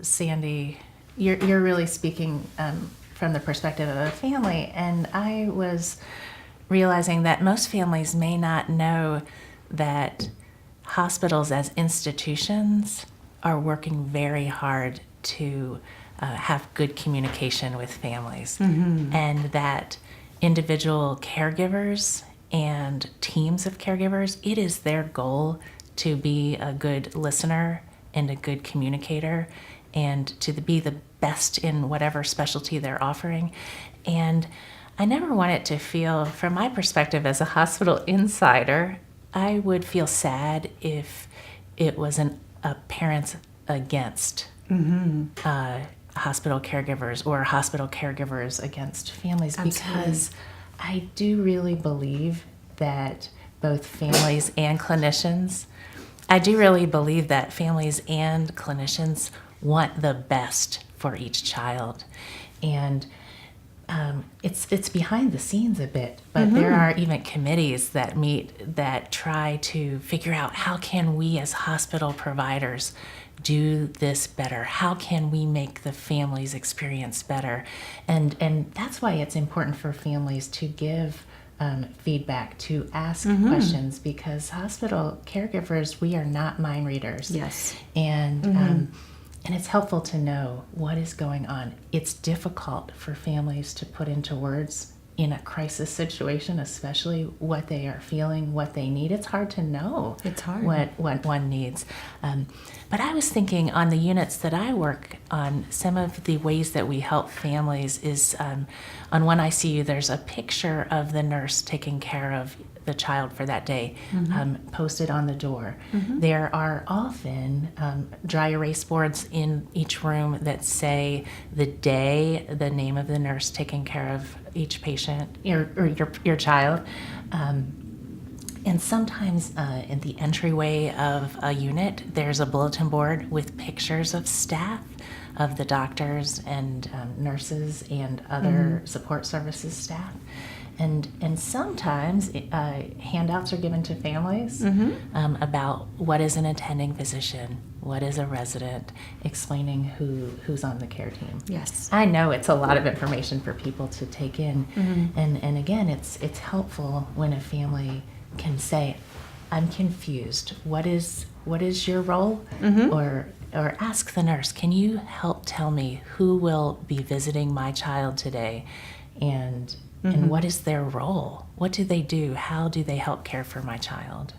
Sandy, you're really speaking from the perspective of a family, and I was realizing that most families may not know that hospitals as institutions are working very hard to have good communication with families, and that individual caregivers and teams of caregivers, it is their goal to be a good listener and a good communicator and to be the best in whatever specialty they're offering. And I never want it to feel, from my perspective as a hospital insider, I would feel sad if it was a parents against hospital caregivers or hospital caregivers against families. Absolutely. Because I do really believe that both families and clinicians, want the best for each child. And it's behind the scenes a bit, but there are even committees that meet that try to figure out how can we as hospital providers do this better? How can we make the family's experience better? And that's why it's important for families to give feedback, to ask questions, because hospital caregivers, we are not mind readers. Yes. And it's helpful to know what is going on. It's difficult for families to put into words in a crisis situation, especially what they are feeling, what they need. It's hard to know. It's hard. What one needs. But I was thinking on the units that I work on, some of the ways that we help families is on one ICU, there's a picture of the nurse taking care of the child for that day, posted on the door. There are often dry erase boards in each room that say the day, the name of the nurse taking care of each patient or your child. And sometimes in the entryway of a unit, there's a bulletin board with pictures of staff, of the doctors and nurses and other support services staff. And sometimes handouts are given to families about what is an attending physician, what is a resident, explaining who's on the care team. Yes. I know it's a lot of information for people to take in. And again, it's helpful when a family can say, I'm confused. What is your role? Or ask the nurse, can you help tell me who will be visiting my child today? And what is their role? What do they do? How do they help care for my child?